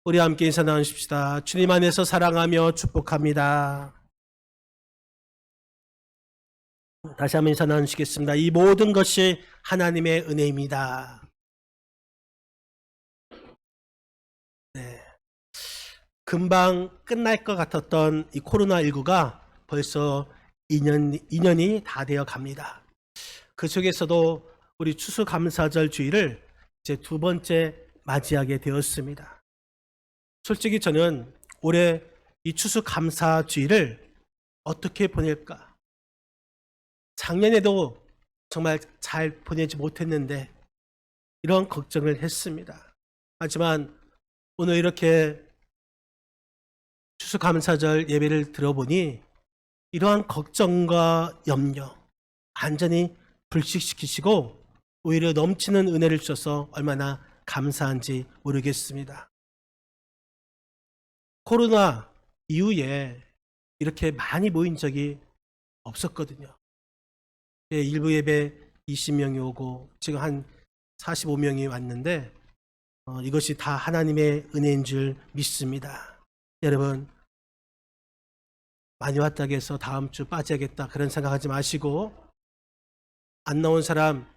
우리 함께 인사 나누십시다. 주님 안에서 사랑하며 축복합니다. 다시 한번 인사 나누시겠습니다. 이 모든 것이 하나님의 은혜입니다. 네. 금방 끝날 것 같았던 이 코로나19가 벌써 2년이 다 되어 갑니다. 그 속에서도 우리 추수감사절 주일을 이제 두 번째 맞이하게 되었습니다. 솔직히 저는 올해 이 추수감사 주일을 어떻게 보낼까? 작년에도 정말 잘 보내지 못했는데 이런 걱정을 했습니다. 하지만 오늘 이렇게 추수감사절 예배를 들어보니 이러한 걱정과 염려 완전히 불식시키시고 오히려 넘치는 은혜를 주셔서 얼마나 감사한지 모르겠습니다. 코로나 이후에 이렇게 많이 모인 적이 없었거든요. 일부 예배 20명이 오고 지금 한 45명이 왔는데 이것이 다 하나님의 은혜인 줄 믿습니다. 여러분 많이 왔다고 해서 다음 주 빠져야겠다 그런 생각하지 마시고 안 나온 사람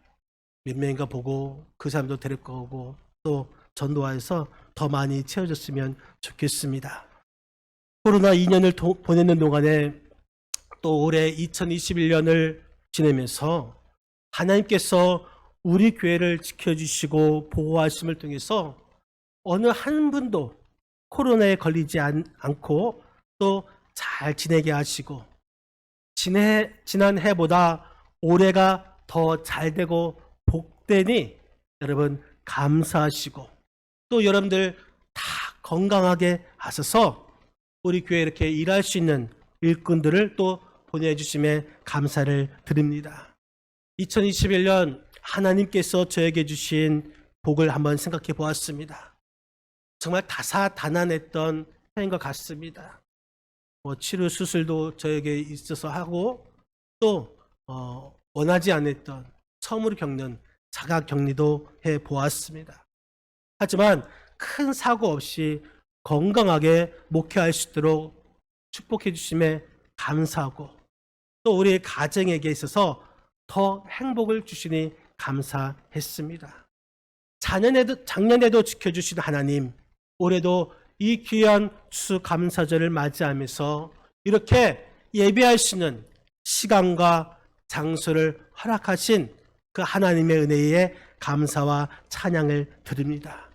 몇 명인가 보고 그 사람도 데리고 오고 또 전도하여서 더 많이 채워졌으면 좋겠습니다. 코로나 2년을 보내는 동안에 또 올해 2021년을 지내면서 하나님께서 우리 교회를 지켜주시고 보호하심을 통해서 어느 한 분도 코로나에 걸리지 않고 또 잘 지내게 하시고 지난 해보다 올해가 더 잘 되고 복되니 여러분 감사하시고 또 여러분들 다 건강하게 하셔서 우리 교회에 이렇게 일할 수 있는 일꾼들을 또 보내주심에 감사를 드립니다. 2021년 하나님께서 저에게 주신 복을 한번 생각해 보았습니다. 정말 다사다난했던 해인 것 같습니다. 치료 수술도 저에게 있어서 하고 또 원하지 않았던 처음으로 겪는 자가격리도 해 보았습니다. 하지만 큰 사고 없이 건강하게 목회할 수 있도록 축복해 주심에 감사하고 또 우리 가정에게 있어서 더 행복을 주시니 감사했습니다. 작년에도 지켜주신 하나님, 올해도 이 귀한 추수감사절을 맞이하면서 이렇게 예배할 수 있는 시간과 장소를 허락하신 그 하나님의 은혜에 감사와 찬양을 드립니다.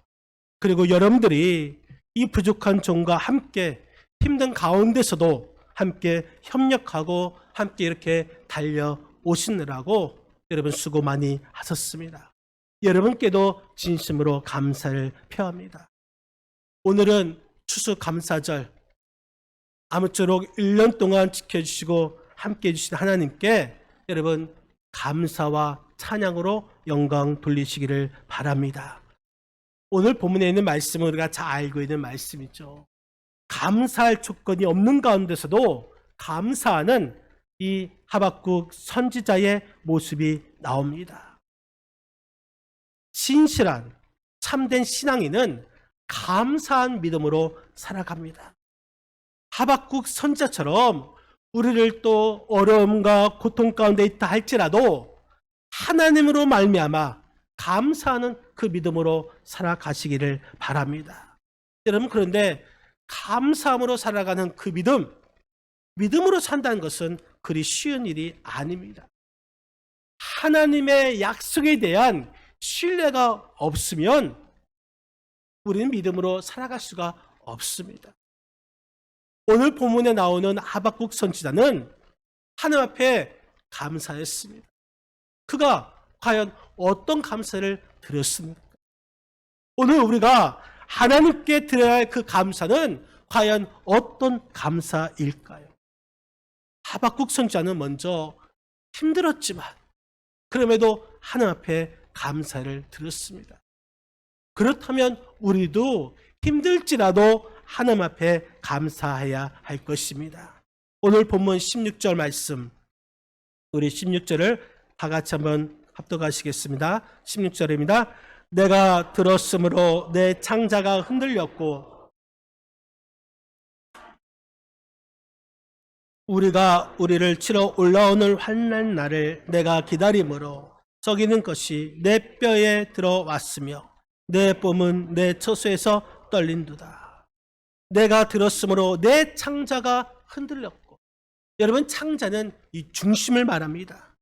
그리고 여러분들이 이 부족한 종과 함께 힘든 가운데서도 함께 협력하고 함께 이렇게 달려오시느라고 여러분 수고 많이 하셨습니다. 여러분께도 진심으로 감사를 표합니다. 오늘은 추수감사절 아무쪼록 1년 동안 지켜주시고 함께해 주신 하나님께 여러분 감사와 찬양으로 영광 돌리시기를 바랍니다. 오늘 본문에 있는 말씀은 우리가 잘 알고 있는 말씀이죠. 감사할 조건이 없는 가운데서도 감사하는 이 하박국 선지자의 모습이 나옵니다. 신실한 참된 신앙인은 감사한 믿음으로 살아갑니다. 하박국 선지자처럼 우리를 또 어려움과 고통 가운데 있다 할지라도 하나님으로 말미암아 감사하는 그 믿음으로 살아가시기를 바랍니다. 여러분 그런데 감사함으로 살아가는 그 믿음으로 산다는 것은 그리 쉬운 일이 아닙니다. 하나님의 약속에 대한 신뢰가 없으면 우리는 믿음으로 살아갈 수가 없습니다. 오늘 본문에 나오는 하박국 선지자는 하나님 앞에 감사했습니다. 그가 과연 어떤 감사를 드렸습니까? 오늘 우리가 하나님께 드려야 할 그 감사는 과연 어떤 감사일까요? 하박국 선지자는 먼저 힘들었지만 그럼에도 하나님 앞에 감사를 드렸습니다. 그렇다면 우리도 힘들지라도 하나님 앞에 감사해야 할 것입니다. 오늘 본문 16절 말씀, 우리 16절을 다 같이 한번 합독하시겠습니다. 16절입니다. 내가 들었으므로 내 창자가 흔들렸고 우리가 우리를 치러 올라오는 환난 날을 내가 기다림으로 썩이는 것이 내 뼈에 들어왔으며 내 뽐은 내 처소에서 떨린도다. 내가 들었으므로 내 창자가 흔들렸고, 여러분, 창자는 이 중심을 말합니다.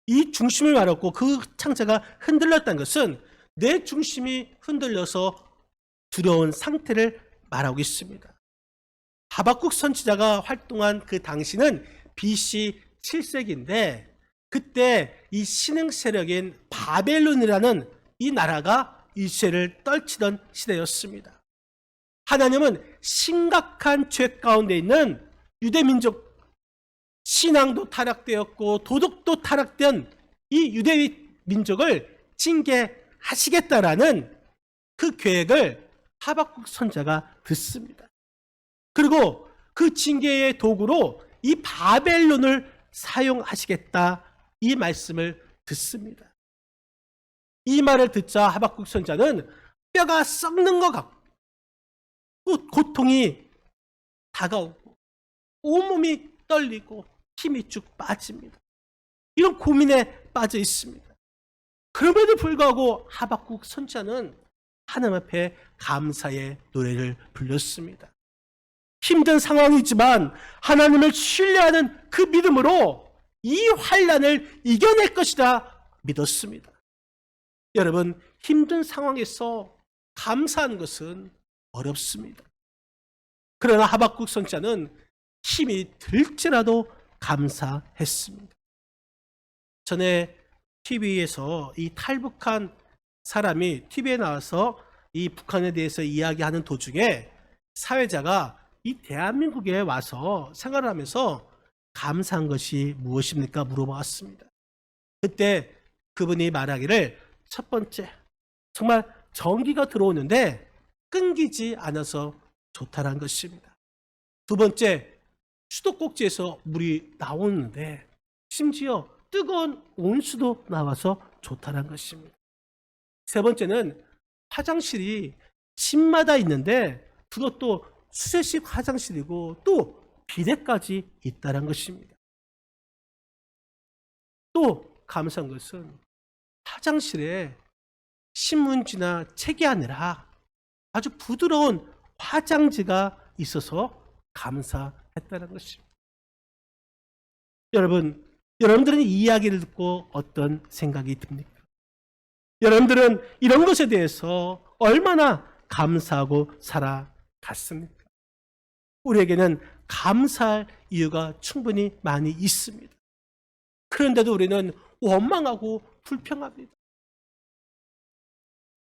이 중심을 말했고 그 창자가 흔들렸다는 것은 내 중심이 흔들려서 두려운 상태를 말하고 있습니다. 하박국 선지자가 활동한 그 당시는 BC 7세기인데 그때 이 신흥 세력인 바벨론이라는 이 나라가 이스라엘을 떨치던 시대였습니다. 하나님은 심각한 죄 가운데 있는 유대민족, 신앙도 타락되었고 도덕도 타락된 이 유대민족을 징계하시겠다라는 그 계획을 하박국 선지자가 듣습니다. 그리고 그 징계의 도구로 이 바벨론을 사용하시겠다, 이 말씀을 듣습니다. 이 말을 듣자 하박국 선지자는 뼈가 썩는 것 같고 고통이 다가오고 온몸이 떨리고 힘이 쭉 빠집니다. 이런 고민에 빠져 있습니다. 그럼에도 불구하고 하박국 선지자는 하나님 앞에 감사의 노래를 불렀습니다. 힘든 상황이지만 하나님을 신뢰하는 그 믿음으로 이 환난을 이겨낼 것이라 믿었습니다. 여러분, 힘든 상황에서 감사하는 것은 어렵습니다. 그러나 하박국 선지자는 힘이 들지라도 감사했습니다. 전에 TV에서 이 탈북한 사람이 TV에 나와서 이 북한에 대해서 이야기하는 도중에 사회자가 이 대한민국에 와서 생활을 하면서 감사한 것이 무엇입니까? 물어봤습니다. 그때 그분이 말하기를, 첫 번째, 정말 전기가 들어오는데 끊기지 않아서 좋다는 것입니다. 두 번째, 수도꼭지에서 물이 나오는데 심지어 뜨거운 온수도 나와서 좋다는 것입니다. 세 번째는 화장실이 집마다 있는데 그것도 수세식 화장실이고 또 비데까지 있다는 것입니다. 또 감사한 것은 화장실에 신문지나 책이 아니라 아주 부드러운 화장지가 있어서 감사했다는 것입니다. 여러분들은 이 이야기를 듣고 어떤 생각이 듭니까? 여러분들은 이런 것에 대해서 얼마나 감사하고 살아갔습니까? 우리에게는 감사할 이유가 충분히 많이 있습니다. 그런데도 우리는 원망하고 불평합니다.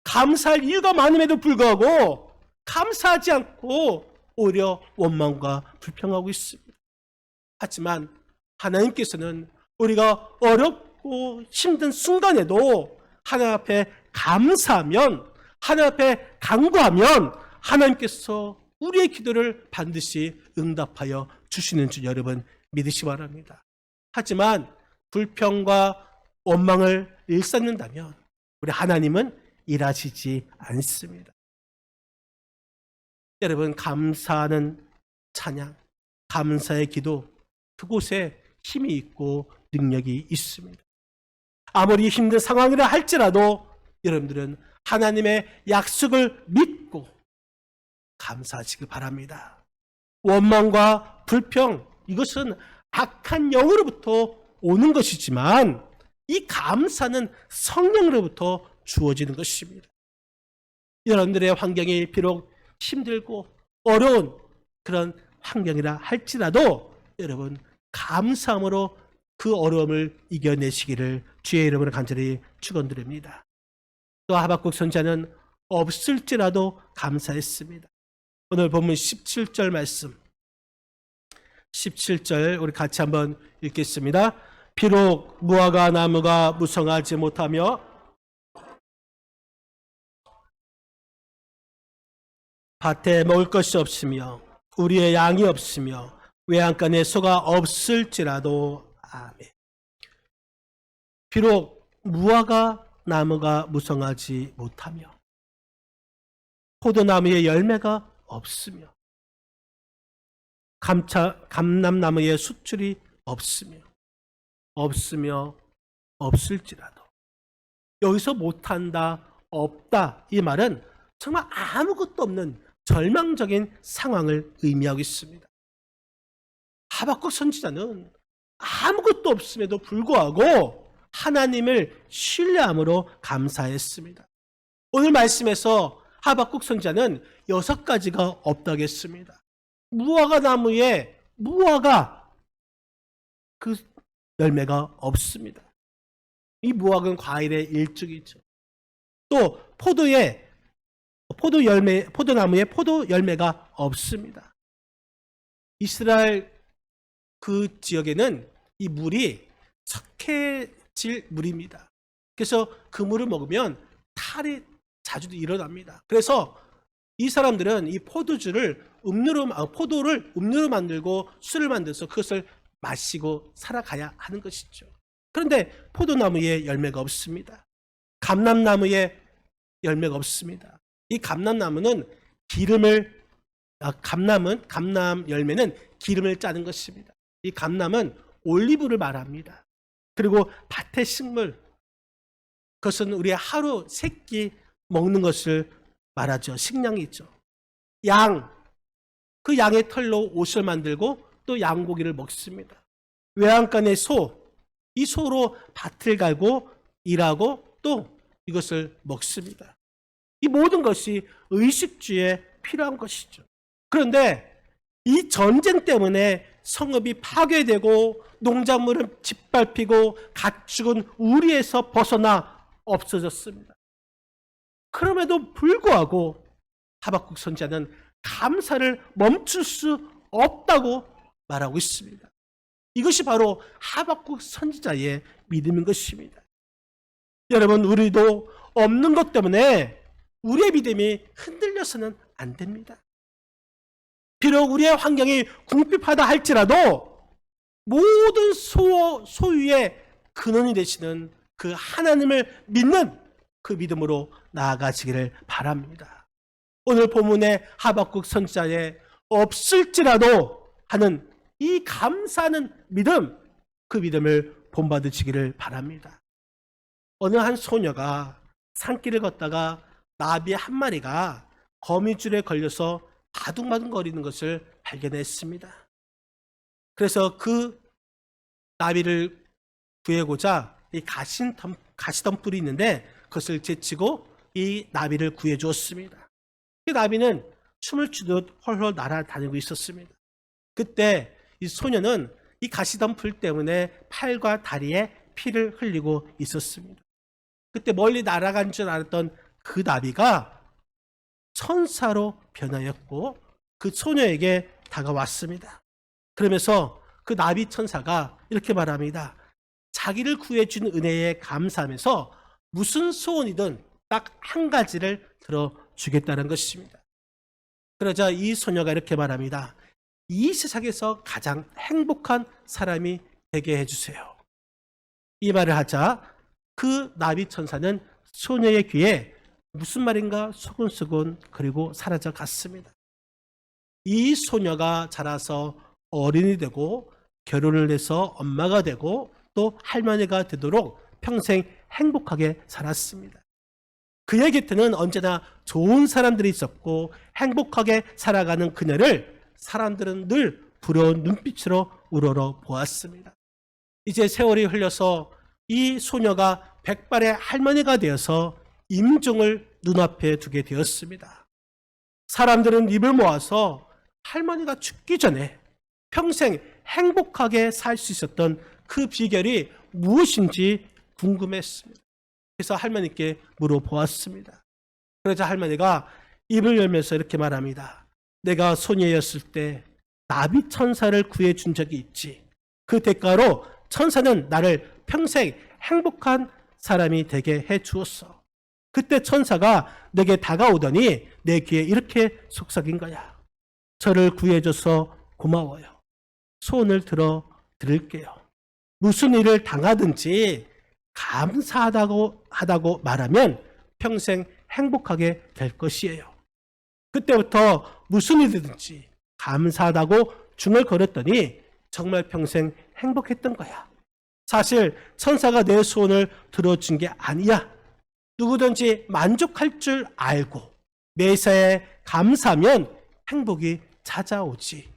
감사할 이유가 많음에도 불구하고 감사하지 않고 오히려 원망과 불평하고 있습니다. 하지만 하나님께서는 우리가 어렵고 힘든 순간에도 하나님 앞에 감사하면, 하나님 앞에 간구하면 하나님께서 우리의 기도를 반드시 응답하여 주시는 줄 여러분 믿으시기 바랍니다. 하지만 불평과 원망을 일삼는다면 우리 하나님은 일하시지 않습니다. 여러분, 감사하는 찬양, 감사의 기도, 그곳에 힘이 있고 능력이 있습니다. 아무리 힘든 상황이라 할지라도 여러분들은 하나님의 약속을 믿고 감사하시길 바랍니다. 원망과 불평, 이것은 악한 영으로부터 오는 것이지만 이 감사는 성령으로부터 주어지는 것입니다. 여러분들의 환경이 비록 힘들고 어려운 그런 환경이라 할지라도 여러분 감사함으로 그 어려움을 이겨내시기를 주의 이름으로 간절히 축원드립니다. 또 하박국 선지자는 없을지라도 감사했습니다. 오늘 본문 17절 말씀, 17절 우리 같이 한번 읽겠습니다. 비록 무화과 나무가 무성하지 못하며 밭에 먹을 것이 없으며 우리의 양이 없으며 외양간에 소가 없을지라도. 아멘. 비록 무화과 나무가 무성하지 못하며 포도나무의 열매가 없으며 감람나무에 수출이 없으며 없을지라도. 여기서 못한다, 없다, 이 말은 정말 아무것도 없는 절망적인 상황을 의미하고 있습니다. 하박국 선지자는 아무것도 없음에도 불구하고 하나님을 신뢰함으로 감사했습니다. 오늘 말씀에서 하박국 선지자는 6가지가 없다고 했습니다. 무화과 나무에 무화과 그 열매가 없습니다. 이 무화과는 과일의 일종이죠. 또 포도나무에 포도 열매가 없습니다. 이스라엘 그 지역에는 이 물이 석회질 물입니다. 그래서 그 물을 먹으면 탈이 자주 일어납니다. 그래서 이 사람들은 이 포도를 음료로 만들고 술을 만들어서 그것을 마시고 살아가야 하는 것이죠. 그런데 포도나무에 열매가 없습니다. 감람나무에 열매가 없습니다. 이 감람나무는 감람 열매는 기름을 짜는 것입니다. 이 감람은 올리브를 말합니다. 그리고 밭의 식물, 그것은 우리 하루 3끼 먹는 것을 말하죠. 식량이죠. 그 양의 털로 옷을 만들고 또 양고기를 먹습니다. 외양간의 이 소로 밭을 갈고 일하고 또 이것을 먹습니다. 이 모든 것이 의식주에 필요한 것이죠. 그런데 이 전쟁 때문에 성읍이 파괴되고 농작물은 짓밟히고 가축은 우리에서 벗어나 없어졌습니다. 그럼에도 불구하고 하박국 선지자는 감사를 멈출 수 없다고 말하고 있습니다. 이것이 바로 하박국 선지자의 믿음인 것입니다. 여러분, 우리도 없는 것 때문에 우리의 믿음이 흔들려서는 안 됩니다. 비록 우리의 환경이 궁핍하다 할지라도 모든 소유의 근원이 되시는 그 하나님을 믿는 그 믿음으로 나아가시기를 바랍니다. 오늘 본문의 하박국 선지자의 없을지라도 하는 이 감사하는 믿음, 그 믿음을 본받으시기를 바랍니다. 어느 한 소녀가 산길을 걷다가 나비 한 마리가 거미줄에 걸려서 바둥바둥거리는 것을 발견했습니다. 그래서 그 나비를 구해고자 이 가시덤불이 있는데 그것을 제치고 이 나비를 구해 주었습니다. 그 나비는 춤을 추듯 헐헐 날아다니고 있었습니다. 그때 이 소녀는 이 가시덤불 때문에 팔과 다리에 피를 흘리고 있었습니다. 그때 멀리 날아간 줄 알았던 그 나비가 천사로 변하였고 그 소녀에게 다가왔습니다. 그러면서 그 나비 천사가 이렇게 말합니다. 자기를 구해준 은혜에 감사하면서 무슨 소원이든 딱 한 가지를 들어주겠다는 것입니다. 그러자 이 소녀가 이렇게 말합니다. 이 세상에서 가장 행복한 사람이 되게 해주세요. 이 말을 하자 그 나비 천사는 소녀의 귀에 무슨 말인가 소곤소곤 그리고 사라져 갔습니다. 이 소녀가 자라서 어린이 되고 결혼을 해서 엄마가 되고 또 할머니가 되도록 평생 행복하게 살았습니다. 그의 곁에는 언제나 좋은 사람들이 있었고 행복하게 살아가는 그녀를 사람들은 늘 부러운 눈빛으로 우러러 보았습니다. 이제 세월이 흘러서 이 소녀가 백발의 할머니가 되어서 임종을 눈앞에 두게 되었습니다. 사람들은 입을 모아서 할머니가 죽기 전에 평생 행복하게 살 수 있었던 그 비결이 무엇인지 궁금했습니다. 그래서 할머니께 물어보았습니다. 그러자 할머니가 입을 열면서 이렇게 말합니다. 내가 소녀였을 때 나비 천사를 구해준 적이 있지. 그 대가로 천사는 나를 평생 행복한 사람이 되게 해주었어. 그때 천사가 내게 다가오더니 내 귀에 이렇게 속삭인 거야. 저를 구해줘서 고마워요. 소원을 들을게요. 무슨 일을 당하든지 감사하다고 말하면 평생 행복하게 될 것이에요. 그때부터 무슨 일이든지 감사하다고 중얼거렸더니 정말 평생 행복했던 거야. 사실 천사가 내 소원을 들어준 게 아니야. 누구든지 만족할 줄 알고 매사에 감사하면 행복이 찾아오지.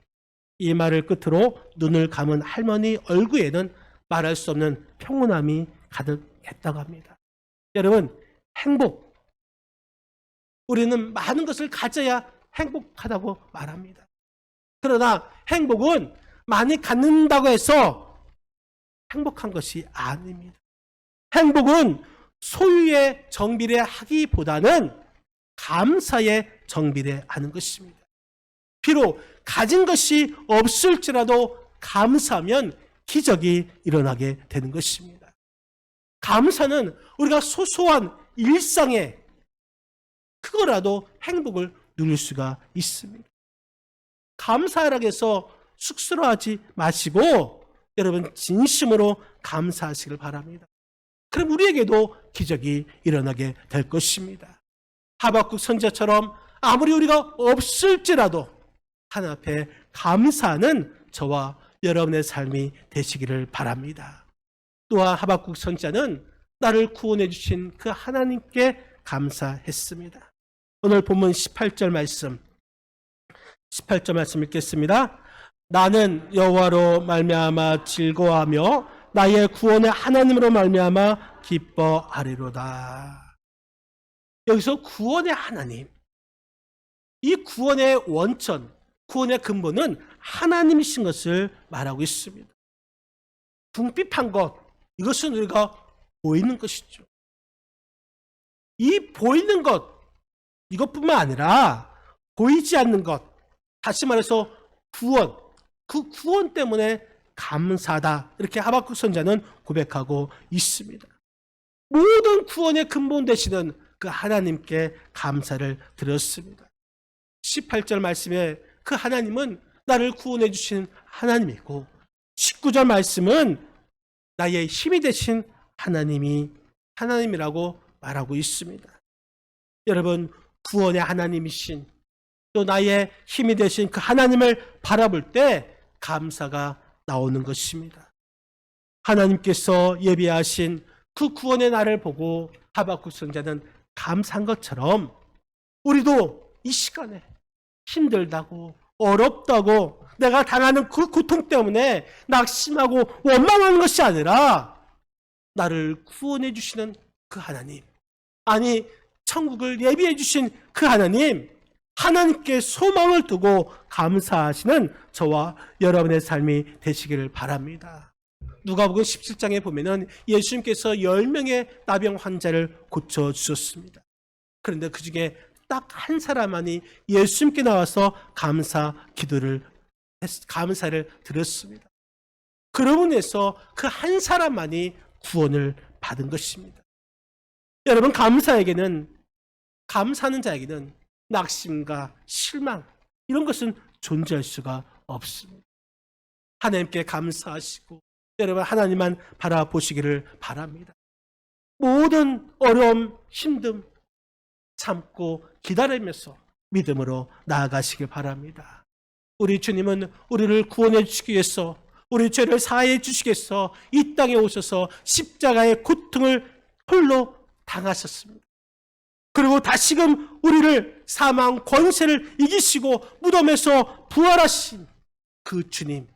이 말을 끝으로 눈을 감은 할머니 얼굴에는 말할 수 없는 평온함이 가득했다고 합니다. 여러분, 행복. 우리는 많은 것을 가져야 행복하다고 말합니다. 그러나 행복은 많이 갖는다고 해서 행복한 것이 아닙니다. 행복은 소유에 정비례하기보다는 감사에 정비례하는 것입니다. 비록 가진 것이 없을지라도 감사하면 기적이 일어나게 되는 것입니다. 감사는 우리가 소소한 일상에 크거라도 행복을 누릴 수가 있습니다. 감사하라고 해서 쑥스러워하지 마시고 여러분 진심으로 감사하시길 바랍니다. 그럼 우리에게도 기적이 일어나게 될 것입니다. 하박국 선지자처럼 아무리 우리가 없을지라도 하나님 앞에 감사하는 저와 여러분의 삶이 되시기를 바랍니다. 또한 하박국 선지자는 나를 구원해 주신 그 하나님께 감사했습니다. 오늘 본문 18절 말씀 읽겠습니다. 나는 여호와로 말미암아 즐거워하며 나의 구원의 하나님으로 말미암아 기뻐하리로다. 여기서 구원의 하나님, 이 구원의 원천, 구원의 근본은 하나님이신 것을 말하고 있습니다. 궁핍한 것, 이것은 우리가 보이는 것이죠. 이 보이는 것, 이것뿐만 아니라 보이지 않는 것, 다시 말해서 구원, 그 구원 때문에 감사하다. 이렇게 하박국 선지자는 고백하고 있습니다. 모든 구원의 근본 되시는 그 하나님께 감사를 드렸습니다. 18절 말씀에 그 하나님은 나를 구원해 주신 하나님이고 19절 말씀은 나의 힘이 되신 하나님이라고 말하고 있습니다. 여러분, 구원의 하나님이신 또 나의 힘이 되신 그 하나님을 바라볼 때 감사가 나오는 것입니다. 하나님께서 예비하신 그 구원의 날을 보고 하박국 선지자는 감사한 것처럼 우리도 이 시간에 힘들다고 어렵다고 내가 당하는 그 고통 때문에 낙심하고 원망하는 것이 아니라 나를 구원해 주시는 그 하나님, 아니 천국을 예비해 주신 그 하나님께 소망을 두고 감사하시는 저와 여러분의 삶이 되시기를 바랍니다. 누가복음 17장에 보면은 예수님께서 10명의 나병 환자를 고쳐주셨습니다. 그런데 그 중에 딱 한 사람만이 예수님께 나와서 감사를 드렸습니다. 그러고 나서 그 한 사람만이 구원을 받은 것입니다. 여러분, 감사하는 자에게는 낙심과 실망 이런 것은 존재할 수가 없습니다. 하나님께 감사하시고 여러분 하나님만 바라보시기를 바랍니다. 모든 어려움, 힘듦 참고 기다리면서 믿음으로 나아가시길 바랍니다. 우리 주님은 우리를 구원해 주시기 위해서 우리 죄를 사하해 주시기 위해서 이 땅에 오셔서 십자가의 고통을 홀로 당하셨습니다. 그리고 다시금 우리를 사망 권세를 이기시고 무덤에서 부활하신 그 주님,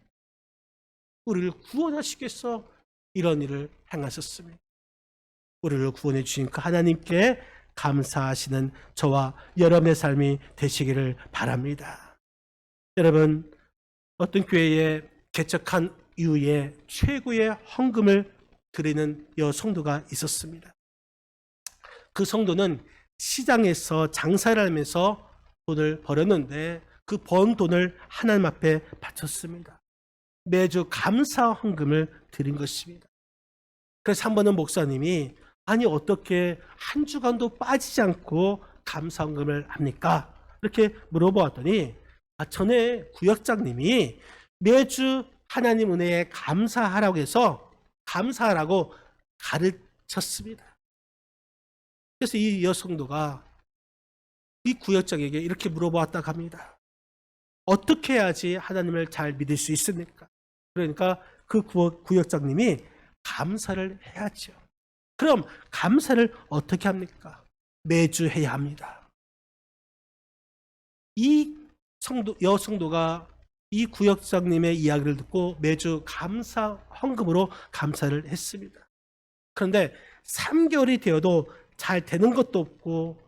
우리를 구원하시기 위해서 이런 일을 행하셨습니다. 우리를 구원해 주신 그 하나님께 감사하시는 저와 여러분의 삶이 되시기를 바랍니다. 여러분, 어떤 교회에 개척한 이후에 최고의 헌금을 드리는 성도가 있었습니다. 그 성도는 시장에서 장사를 하면서 돈을 벌었는데 그 번 돈을 하나님 앞에 바쳤습니다. 매주 감사 헌금을 드린 것입니다. 그래서 한 번은 목사님이 아니 어떻게 한 주간도 빠지지 않고 감사 헌금을 합니까? 이렇게 물어보았더니 전에 구역장님이 매주 하나님 은혜에 감사하라고 해서 감사하라고 가르쳤습니다. 그래서 이 여성도가 이 구역장에게 이렇게 물어보았다고 합니다. 어떻게 해야지 하나님을 잘 믿을 수 있습니까? 그러니까 그 구역장님이 감사를 해야죠. 그럼 감사를 어떻게 합니까? 매주 해야 합니다. 이 여성도가 이 구역장님의 이야기를 듣고 매주 감사 헌금으로 감사를 했습니다. 그런데 3개월이 되어도 잘 되는 것도 없고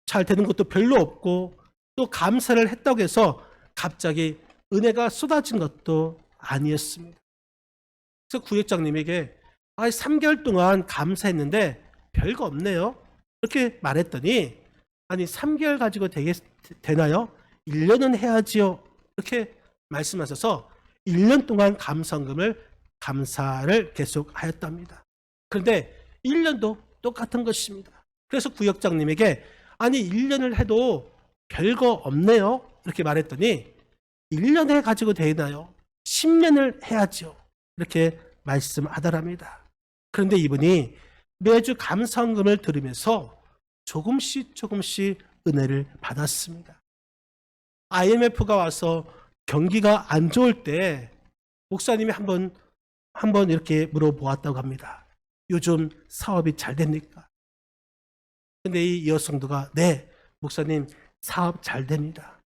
잘 되는 것도 별로 없고 또 감사를 했다고 해서 갑자기 은혜가 쏟아진 것도 아니었습니다. 그래서 구역장님에게 3개월 동안 감사했는데 별거 없네요. 이렇게 말했더니 아니 3개월 가지고 되나요? 1년은 해야지요. 이렇게 말씀하셔서 1년 동안 감사를 계속 하였답니다. 그런데 1년도 똑같은 것입니다. 그래서 구역장님에게 아니 1년을 해도 별거 없네요. 이렇게 말했더니 1년에 가지고 되나요? 10년을 해야죠. 이렇게 말씀하더랍니다. 그런데 이분이 매주 감사헌금을 들으면서 조금씩 은혜를 받았습니다. IMF가 와서 경기가 안 좋을 때 목사님이 한번 이렇게 물어보았다고 합니다. 요즘 사업이 잘 됩니까? 근데 이 여성도가 네, 목사님 사업 잘 됩니다.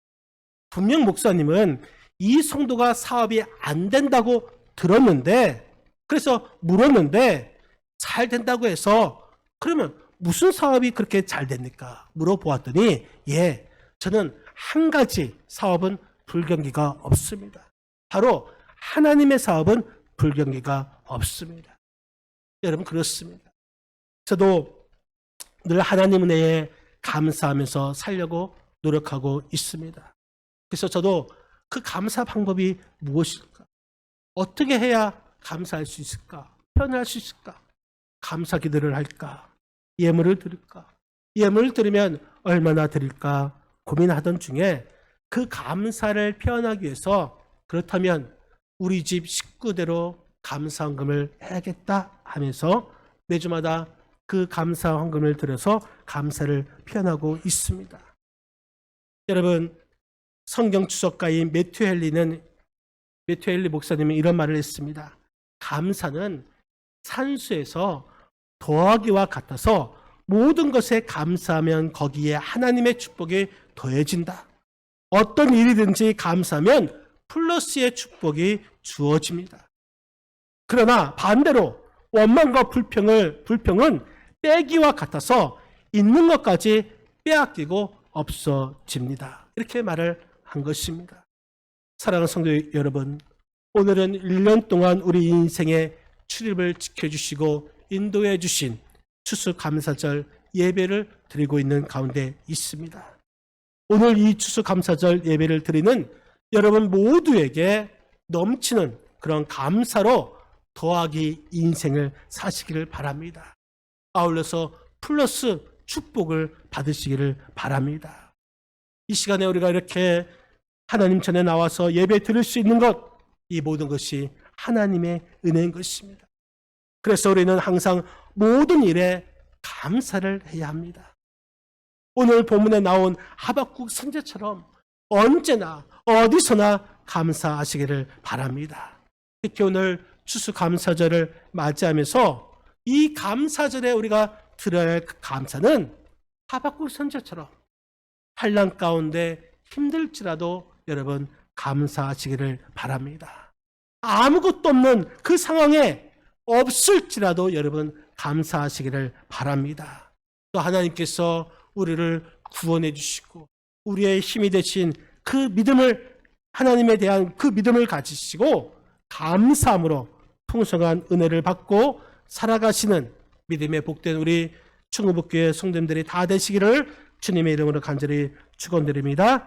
분명 목사님은 이 성도가 사업이 안 된다고 들었는데 그래서 물었는데 잘 된다고 해서 그러면 무슨 사업이 그렇게 잘 됩니까? 물어보았더니 예, 저는 한 가지 사업은 불경기가 없습니다. 바로 하나님의 사업은 불경기가 없습니다. 여러분 그렇습니다. 저도 늘 하나님 은혜에 감사하면서 살려고 노력하고 있습니다. 그래서 저도 그 감사 방법이 무엇일까? 어떻게 해야 감사할 수 있을까? 표현할 수 있을까? 감사 기도를 할까? 예물을 드릴까? 예물을 드리면 얼마나 드릴까? 고민하던 중에 그 감사를 표현하기 위해서 그렇다면 우리 집 식구대로 감사 헌금을 해야겠다 하면서 매주마다 그 감사 헌금을 들여서 감사를 표현하고 있습니다. 여러분 성경 주석가인 매튜 헨리 목사님이 이런 말을 했습니다. 감사는 산수에서 더하기와 같아서 모든 것에 감사하면 거기에 하나님의 축복이 더해진다. 어떤 일이든지 감사하면 플러스의 축복이 주어집니다. 그러나 반대로 원망과 불평은 빼기와 같아서 있는 것까지 빼앗기고 없어집니다. 이렇게 말을 한 것입니다. 사랑하는 성도 여러분, 오늘은 1년 동안 우리 인생의 출입을 지켜주시고 인도해 주신 추수감사절 예배를 드리고 있는 가운데 있습니다. 오늘 이 추수감사절 예배를 드리는 여러분 모두에게 넘치는 그런 감사로 더하기 인생을 사시기를 바랍니다. 아울러서 플러스 축복을 받으시기를 바랍니다. 이 시간에 우리가 이렇게 하나님 전에 나와서 예배 드릴 수 있는 것, 이 모든 것이 하나님의 은혜인 것입니다. 그래서 우리는 항상 모든 일에 감사를 해야 합니다. 오늘 본문에 나온 하박국 선지자처럼 언제나 어디서나 감사하시기를 바랍니다. 특히 오늘 추수감사절을 맞이하면서 이 감사절에 우리가 드려야 할 그 감사는 하박국 선지자처럼 환난 가운데 힘들지라도 여러분 감사하시기를 바랍니다. 아무것도 없는 그 상황에 없을지라도 여러분 감사하시기를 바랍니다. 또 하나님께서 우리를 구원해 주시고 우리의 힘이 되신 그 믿음을, 하나님에 대한 그 믿음을 가지시고 감사함으로 풍성한 은혜를 받고 살아가시는 믿음의 복된 우리 충무북교회 성도님들이 다 되시기를 주님의 이름으로 간절히 축원드립니다.